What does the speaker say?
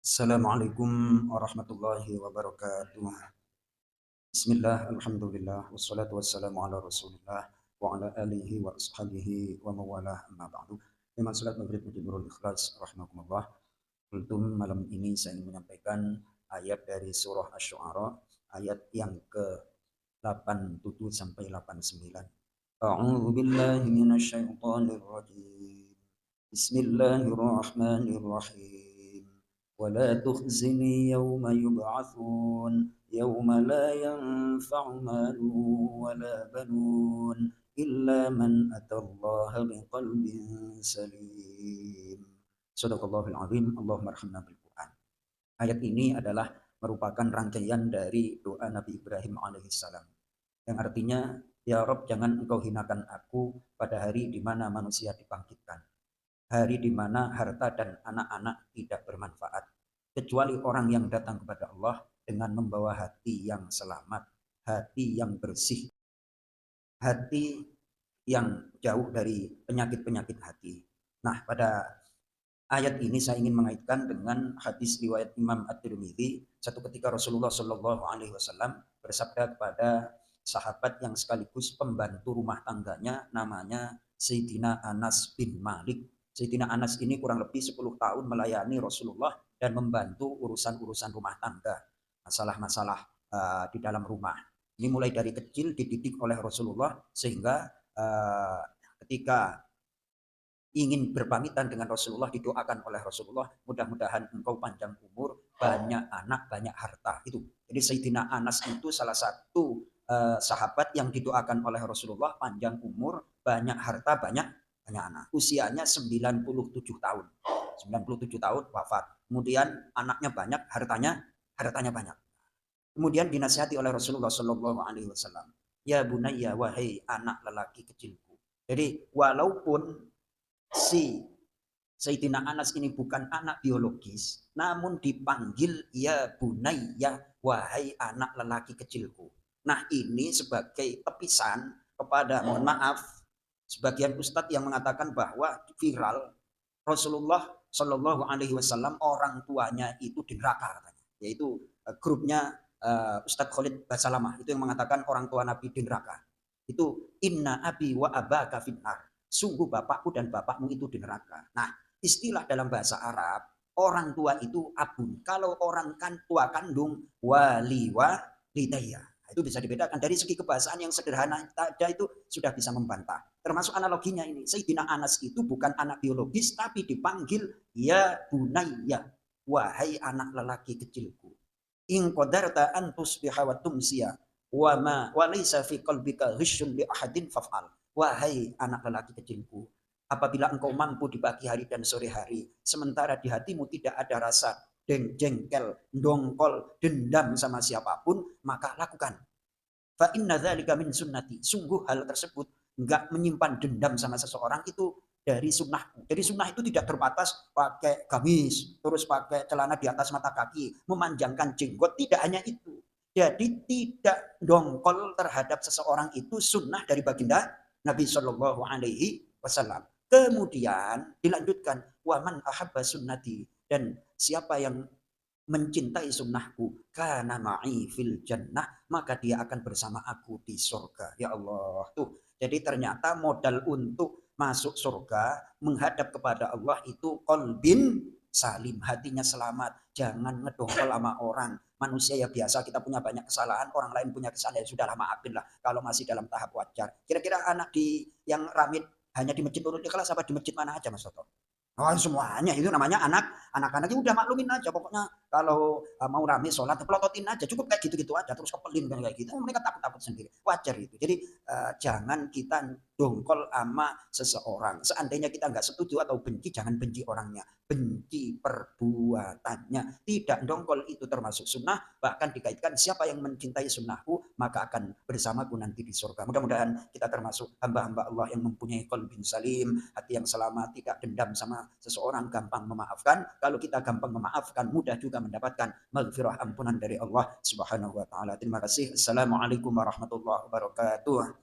Assalamualaikum warahmatullahi wabarakatuh. Bismillah, alhamdulillah, wassalatu wassalamu ala rasulillah wa ala alihi wa ashabihi wa mawalah amma ba'du. Iman salat maghrib nurul ikhlas rahimakumullah. Kultum malam ini saya ingin menyampaikan ayat dari surah Asy-Syu'ara ayat yang ke-87 sampai 89. A'udzu billahi minasyaitonir rajim. Bismillahirrahmanirrahim. ولا تخزني يوم يبعثون يوم لا ينفع مال ولا بنون إلا من أتى الله بقلب سليم. Sadaqallahul azim. Allahumma arhamna bil Quran. Ayat ini adalah merupakan rangkaian dari doa Nabi Ibrahim alaihissalam yang artinya, ya Rob, jangan engkau hinakan aku pada hari di mana manusia dibangkitkan, hari di mana harta dan anak-anak tidak bermanfaat, kecuali orang yang datang kepada Allah dengan membawa hati yang selamat, hati yang bersih, hati yang jauh dari penyakit-penyakit hati. Nah, pada ayat ini saya ingin mengaitkan dengan hadis riwayat Imam At-Tirmidzi. Satu ketika Rasulullah Shallallahu Alaihi Wasallam bersabda kepada sahabat yang sekaligus pembantu rumah tangganya, namanya Sayyidina Anas bin Malik. Sayyidina Anas ini kurang lebih 10 tahun melayani Rasulullah dan membantu urusan-urusan rumah tangga, masalah-masalah di dalam rumah. Ini mulai dari kecil dididik oleh Rasulullah sehingga ketika ingin berpamitan dengan Rasulullah didoakan oleh Rasulullah, mudah-mudahan engkau panjang umur, banyak anak, banyak harta. Itu. Jadi Sayyidina Anas itu salah satu sahabat yang didoakan oleh Rasulullah, panjang umur, banyak harta, banyak anak. Usianya 97 tahun. 97 tahun wafat. Kemudian anaknya banyak, hartanya banyak. Kemudian dinasihati oleh Rasulullah Shallallahu Alaihi Wasallam, ya bunayya, wahai anak lelaki kecilku. Jadi walaupun si Sayyidina Anas ini bukan anak biologis, namun dipanggil ya bunayya, wahai anak lelaki kecilku. Nah, ini sebagai tepisan kepada, mohon maaf, sebagian ustadz yang mengatakan bahwa viral Rasulullah Shallallahu Alaihi Wasallam orang tuanya itu di neraka katanya, yaitu grupnya Ustadz Khalid Basalamah itu yang mengatakan orang tua Nabi di neraka. Itu inna abi wa abaka finnar, sungguh bapakku dan bapakmu itu di neraka. Nah, istilah dalam bahasa Arab, orang tua itu abun. Kalau orang tua kandung, wali walidayya. Itu bisa dibedakan dari segi kebahasaan yang sederhana saja, itu sudah bisa membantah. Termasuk analoginya ini, Sayyidina Anas itu bukan anak biologis tapi dipanggil ya bunayya, wahai anak lelaki kecilku. In qadarta an tusbiha wa tumsiya wa ma walaysa fi qalbika ghisyun li ahadin faf'al. Wahai anak lelaki kecilku, apabila engkau mampu di pagi hari dan sore hari, sementara di hatimu tidak ada rasa jengkel, dongkol, dendam sama siapapun, maka lakukan. Fa inna dzalika min sunnati. Sungguh hal tersebut, enggak menyimpan dendam sama seseorang, itu dari sunnahku. Jadi sunnah itu tidak terbatas pakai gamis, terus pakai celana di atas mata kaki, memanjangkan jenggot, tidak hanya itu. Jadi tidak dongkol terhadap seseorang itu sunnah dari baginda Nabi Shallallahu Alaihi Wasallam. Kemudian dilanjutkan, waman ahabba sunnati, dan siapa yang mencintai sunnahku, kana ma'i fil jannah, maka dia akan bersama aku di surga. Ya Allah, tuh. Jadi ternyata modal untuk masuk surga, menghadap kepada Allah itu qalbin salim, hatinya selamat. Jangan ngedongkol sama orang. Manusia ya biasa, kita punya banyak kesalahan, orang lain punya kesalahan, ya sudahlah, maafin lah kalau masih dalam tahap wajar. Kira-kira anak di yang ramit hanya di masjid Nurul Ikhlas apa di masjid mana aja, Mas Toto? Oh, semuanya itu namanya anak-anak itu udah maklumin aja, pokoknya kalau mau rame sholat pelototin aja, cukup kayak gitu-gitu aja, terus kepelin kan kayak gitu, mereka takut-takut sendiri, wajar itu. Jadi jangan kita dongkol sama seseorang. Seandainya kita nggak setuju atau benci, jangan benci orangnya, benci perbuatannya. Tidak dongkol itu termasuk sunnah, bahkan dikaitkan siapa yang mencintai sunnahku maka akan bersamaku nanti di surga. Mudah-mudahan kita termasuk hamba-hamba Allah yang mempunyai qalbin salim, hati yang selamat, tidak dendam sama seseorang, gampang memaafkan. Kalau kita gampang memaafkan, mudah juga mendapatkan maghfirah, ampunan dari Allah Subhanahu wa taala. Terima kasih. Assalamualaikum warahmatullahi wabarakatuh.